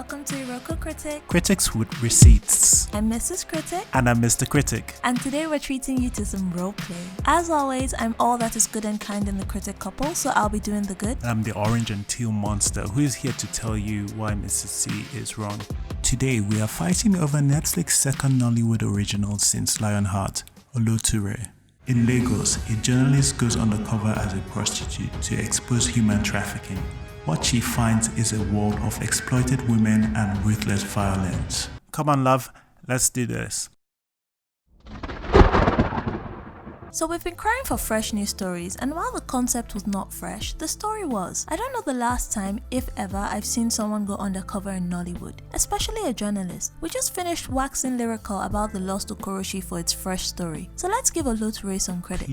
welcome to Iroko Critic. Critics with receipts. I'm Mrs. Critic. And I'm Mr. Critic. And today we're treating you to some roleplay. As always, I'm all that is good and kind in the critic couple, so I'll be doing the good. I'm the orange and teal monster who is here to tell you why Mrs. C is wrong. Today we are fighting over Netflix's second Nollywood original since Lionheart, Oloture. In Lagos, a journalist goes undercover as a prostitute to expose human trafficking. What she finds is a world of exploited women and ruthless violence. Come on, love, let's do this. So we've been crying for fresh news stories, and while the concept was not fresh, the story was. I don't know the last time, if ever, I've seen someone go undercover in Nollywood, especially a journalist. We just finished waxing lyrical about the lost Okoroshi for its fresh story, so let's give Oloture some credit.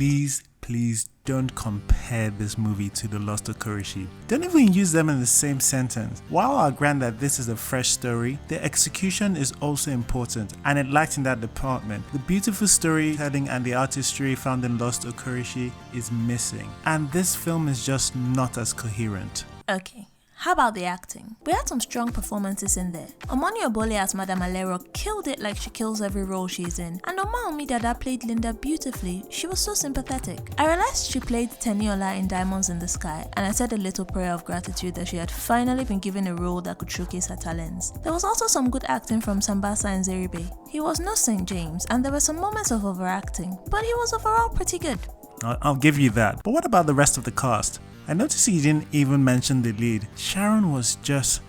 Please don't compare this movie to The Lost Okoroshi. Don't even use them in the same sentence. While I'll grant that this is a fresh story, the execution is also important, and it lacked in that department. The beautiful storytelling and the artistry found in Lost Okoroshi is missing, and this film is just not as coherent. Okay. How about the acting? We had some strong performances in there. Omoni Obole as Madame Alero killed it like she kills every role she's in. And Oma Omidada played Linda beautifully. She was so sympathetic. I realized she played Teniola in Diamonds in the Sky, and I said a little prayer of gratitude that she had finally been given a role that could showcase her talents. There was also some good acting from Sambasa and Zeribe. He was no St. James, and there were some moments of overacting, but he was overall pretty good. I'll give you that. But what about the rest of the cast? I noticed you didn't even mention the lead. Sharon was just,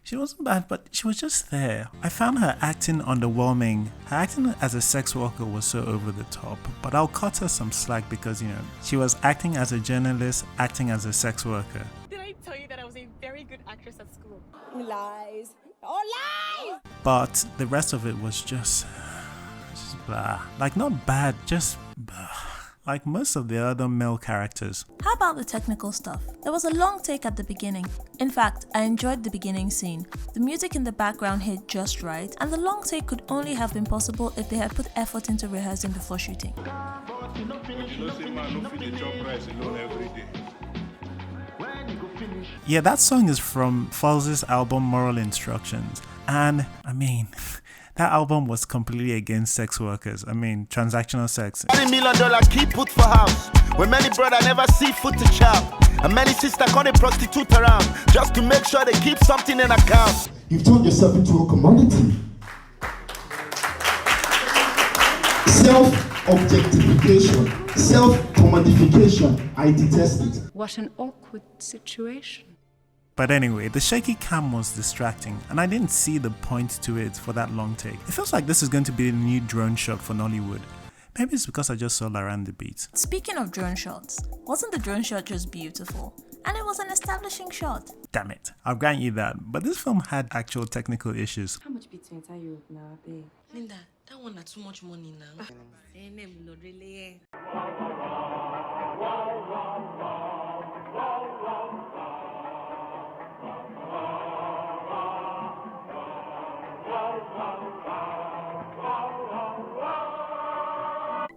she wasn't bad, but she was just there. I found her acting underwhelming. Her acting as a sex worker was so over the top, but I'll cut her some slack because, she was acting as a journalist, acting as a sex worker. Did I tell you that I was a very good actress at school? Lies. Oh, lies! But the rest of it was just blah. Like, not bad, just blah. Like most of the other male characters. How about the technical stuff? There was a long take at the beginning. In fact, I enjoyed the beginning scene. The music in the background hit just right, and the long take could only have been possible if they had put effort into rehearsing before shooting. Yeah, that song is from Falz's album Moral Instructions, and that album was completely against sex workers. Transactional sex. $30 million key put for house. When many brother never see foot to chow. And many sister call a prostitute around just to make sure they keep something in account. You've turned yourself into a commodity. Self-objectification, self-commodification. I detest it. What an awkward situation. But anyway, the shaky cam was distracting, and I didn't see the point to it for that long take. It feels like this is going to be a new drone shot for Nollywood. Maybe it's because I just saw Laran the beat. Speaking of drone shots, wasn't the drone shot just beautiful? And it was an establishing shot. Damn it, I'll grant you that, but this film had actual technical issues. How much beats enter Europe now, babe? Linda, that one had too much money now.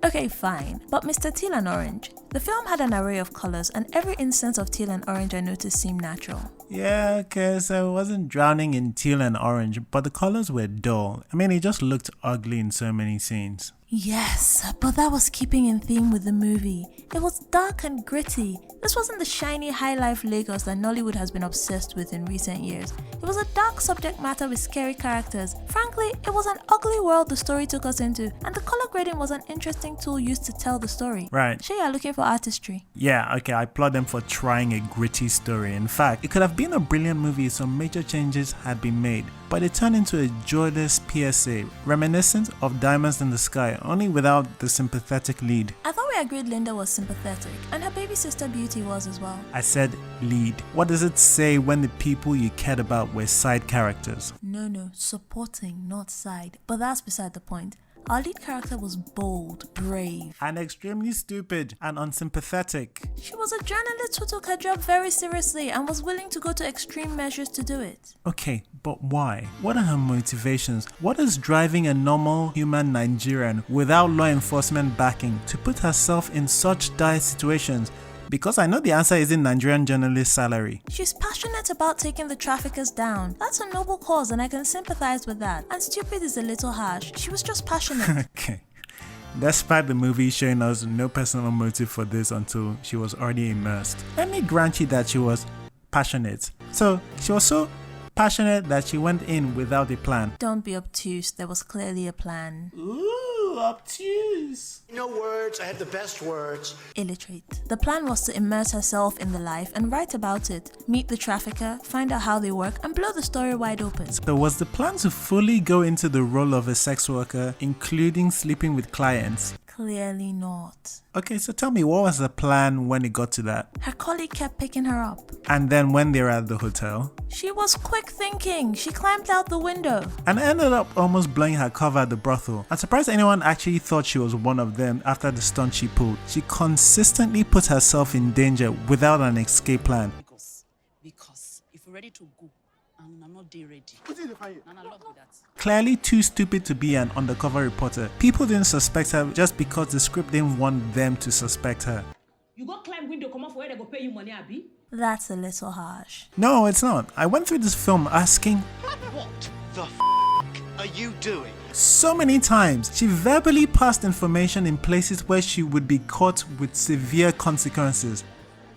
Okay, fine, but Mr. Teal and Orange. The film had an array of colors, and every instance of teal and orange I noticed seemed natural. Yeah, okay, so I wasn't drowning in teal and orange, but the colors were dull. It just looked ugly in so many scenes. Yes, but that was keeping in theme with the movie. It was dark and gritty. This wasn't the shiny high-life Lagos that Nollywood has been obsessed with in recent years. It was a dark subject matter with scary characters. Frankly, it was an ugly world the story took us into, and the color grading was an interesting tool used to tell the story. Right. Sure, you're looking for artistry. Yeah, okay, I applaud them for trying a gritty story. In fact, it could have been a brilliant movie if some major changes had been made, but it turned into a joyless PSA, reminiscent of Diamonds in the Sky, only without the sympathetic lead. I thought we agreed Linda was sympathetic, and her baby sister Beauty was as well. I said lead. What does it say when the people you cared about were side characters? No, supporting, not side. But that's beside the point. Our lead character was bold, brave, and extremely stupid and unsympathetic. She was a journalist who took her job very seriously and was willing to go to extreme measures to do it. Okay, but why? What are her motivations? What is driving a normal human Nigerian without law enforcement backing to put herself in such dire situations? Because I know the answer isn't Nigerian journalist salary. She's passionate about taking the traffickers down. That's a noble cause and I can sympathize with that. And stupid is a little harsh. She was just passionate. Okay. Despite the movie showing us no personal motive for this until she was already immersed, let me grant you that she was passionate. So, she was so passionate that she went in without a plan. Don't be obtuse, there was clearly a plan. Ooh, obtuse. No words, I have the best words. Illiterate. The plan was to immerse herself in the life and write about it, meet the trafficker, find out how they work, and blow the story wide open. So was the plan to fully go into the role of a sex worker, including sleeping with clients? Clearly not. Okay, so tell me, what was the plan when it got to that? Her colleague kept picking her up. And then when they were at the hotel? She was quick thinking. She climbed out the window. And ended up almost blowing her cover at the brothel. I'm surprised anyone actually thought she was one of them after the stunt she pulled. She consistently put herself in danger without an escape plan. Because if you're ready to go, and I'm not ready. Clearly too stupid to be an undercover reporter. People didn't suspect her just because the script didn't want them to suspect her. You go climb window, come off where they go pay you money, Abi? That's a little harsh. No, it's not. I went through this film asking, What the are you doing? So many times. She verbally passed information in places where she would be caught with severe consequences.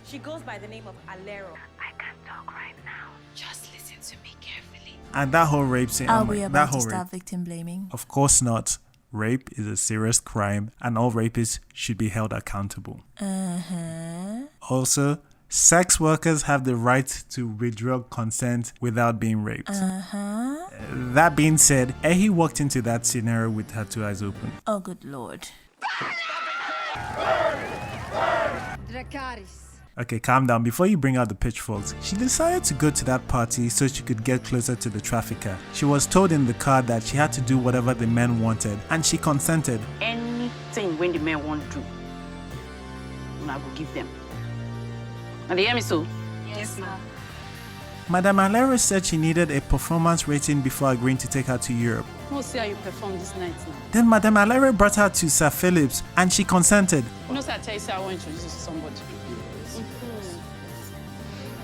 She goes by the name of Alero. I can't talk right now. Just listen to me carefully. And that whole rape scene. Are we about to start victim blaming? Of course not. Rape is a serious crime and all rapists should be held accountable. Also, sex workers have the right to withdraw consent without being raped. That being said, Ehi walked into that scenario with her two eyes open. Oh, good lord. Okay, calm down. Before you bring out the pitchforks, she decided to go to that party so she could get closer to the trafficker. She was told in the car that she had to do whatever the men wanted, and she consented. Anything when the men want to, I will give them. And you hear me so? Yes, ma'am. Madame Alero said she needed a performance rating before agreeing to take her to Europe. We'll see how you perform this night now. Then Madame Alero brought her to Sir Philip's and she consented. You know, sir, I tell you, sir, I want to introduce you to somebody.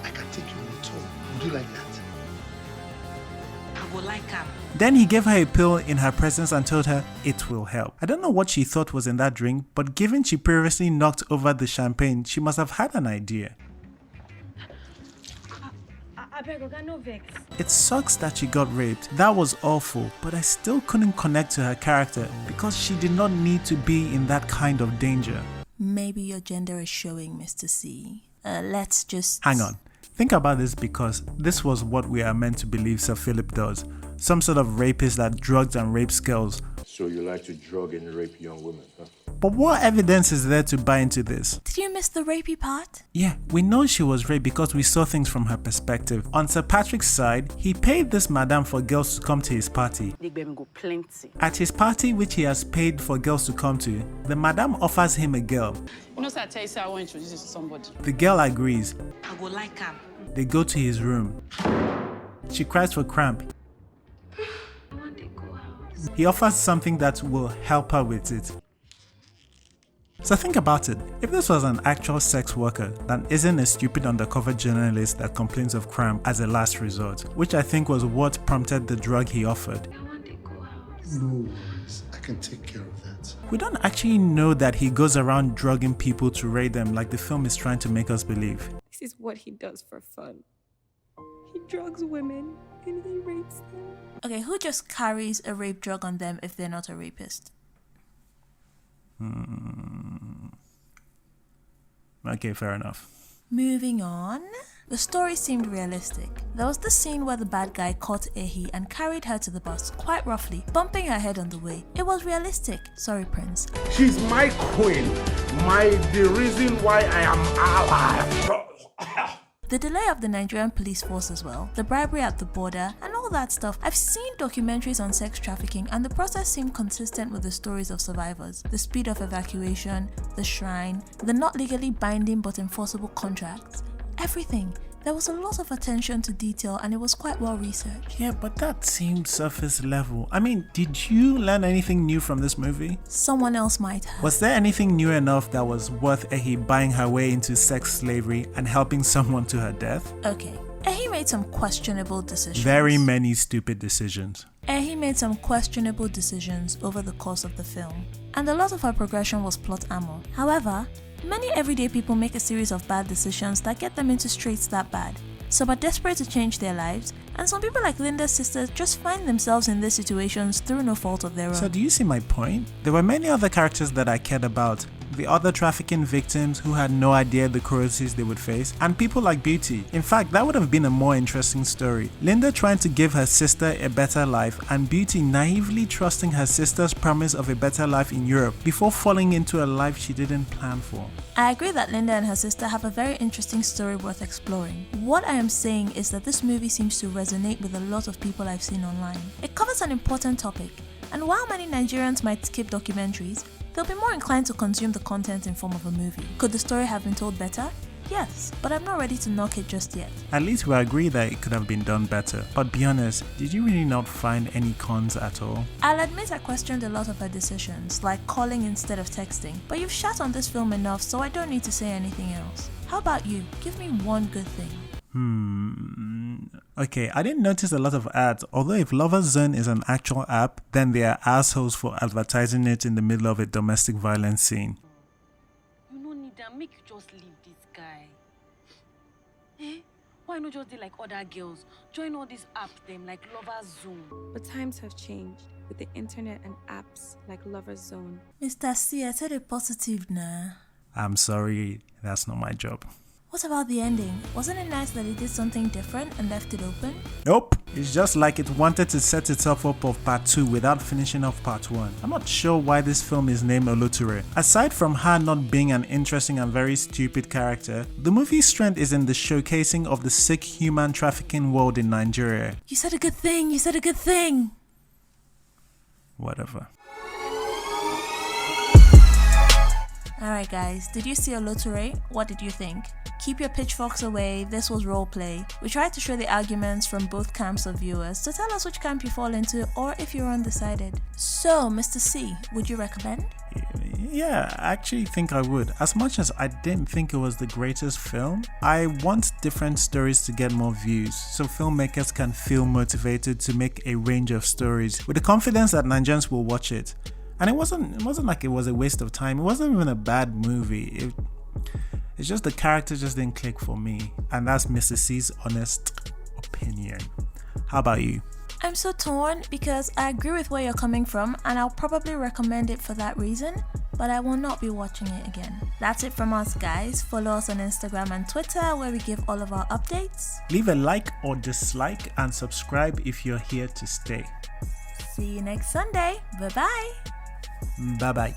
I can take you on a tour. Would you like that? I would like her. Then he gave her a pill in her presence and told her it will help. I don't know what she thought was in that drink, but given she previously knocked over the champagne, she must have had an idea. It sucks that she got raped. That was awful, but I still couldn't connect to her character because she did not need to be in that kind of danger. Maybe your gender is showing, Mr. C. Let's just... Hang on. Think about this because this was what we are meant to believe Sir Philip does. Some sort of rapist that drugs and rapes girls. So you like to drug and rape young women, huh? But what evidence is there to buy into this? Did you miss the rapey part? Yeah, we know she was raped because we saw things from her perspective. On Sir Patrick's side, he paid this madam for girls to come to his party. At his party, which he has paid for girls to come to, the madam offers him a girl. You know, sir, I tell you, sir, I want to introduce you to somebody. The girl agrees. I would like her. They go to his room. She cries for cramp. He offers something that will help her with it. So think about it. If this was an actual sex worker that isn't a stupid undercover journalist that complains of cramp as a last resort, which I think was what prompted the drug he offered. No worries, I can take care of that. We don't actually know that he goes around drugging people to rape them like the film is trying to make us believe. This is what he does for fun. He drugs women and he rapes them. Okay, who just carries a rape drug on them if they're not a rapist? Okay, fair enough. Moving on. The story seemed realistic. There was the scene where the bad guy caught Ehi and carried her to the bus quite roughly, bumping her head on the way. It was realistic. Sorry, Prince. She's my queen. The reason why I am alive. The delay of the Nigerian police force as well, the bribery at the border, and all that stuff. I've seen documentaries on sex trafficking and the process seemed consistent with the stories of survivors. The speed of evacuation, the shrine, the not legally binding but enforceable contracts. Everything There was a lot of attention to detail and it was quite well researched. Yeah, but that seemed surface level. I mean, did you learn anything new from this movie? Someone else might have. Was there anything new enough that was worth Ehi buying her way into sex slavery and helping someone to her death? Okay, Ehi made some questionable decisions. Very many stupid decisions. Ehi made some questionable decisions over the course of the film, and a lot of her progression was plot armor. However, many everyday people make a series of bad decisions that get them into straits that bad. Some are desperate to change their lives, and some people like Linda's sister just find themselves in these situations through no fault of their own. So do you see my point? There were many other characters that I cared about. The other trafficking victims who had no idea the cruelties they would face, and people like Beauty. In fact, that would have been a more interesting story. Linda trying to give her sister a better life, and Beauty naively trusting her sister's promise of a better life in Europe before falling into a life she didn't plan for. I agree that Linda and her sister have a very interesting story worth exploring. What I am saying is that this movie seems to resonate with a lot of people I've seen online. It covers an important topic, and while many Nigerians might skip documentaries, they'll be more inclined to consume the content in form of a movie. Could the story have been told better? Yes, but I'm not ready to knock it just yet. At least we agree that it could have been done better. But be honest, did you really not find any cons at all? I'll admit I questioned a lot of her decisions, like calling instead of texting, but you've shat on this film enough, so I don't need to say anything else. How about you? Give me one good thing. Okay, I didn't notice a lot of ads, although if Lover's Zone is an actual app, then they are assholes for advertising it in the middle of a domestic violence scene. You no need that, make you just leave this guy. Eh? Why not just do like other girls? Join all these apps them like Lover's Zone. But times have changed with the internet and apps like Lover's Zone. Mr. C, I said it positive nah. I'm sorry, that's not my job. What about the ending? Wasn't it nice that it did something different and left it open? Nope, it's just like it wanted to set itself up of part 2 without finishing off part 1. I'm not sure why this film is named Oloture. Aside from her not being an interesting and very stupid character, the movie's strength is in the showcasing of the sick human trafficking world in Nigeria. You said a good thing, you said a good thing! Whatever. Alright guys, did you see Oloture? What did you think? Keep your pitchforks away, this was roleplay. We tried to show the arguments from both camps of viewers, so tell us which camp you fall into or if you're undecided. So, Mr. C, would you recommend? Yeah, I actually think I would. As much as I didn't think it was the greatest film, I want different stories to get more views, so filmmakers can feel motivated to make a range of stories with the confidence that Nigerians will watch it. And it wasn't like it was a waste of time. It wasn't even a bad movie. It's just the character just didn't click for me. And that's Mr. C's honest opinion. How about you? I'm so torn because I agree with where you're coming from and I'll probably recommend it for that reason, but I will not be watching it again. That's it from us guys. Follow us on Instagram and Twitter where we give all of our updates. Leave a like or dislike and subscribe if you're here to stay. See you next Sunday. Bye bye. Bye bye.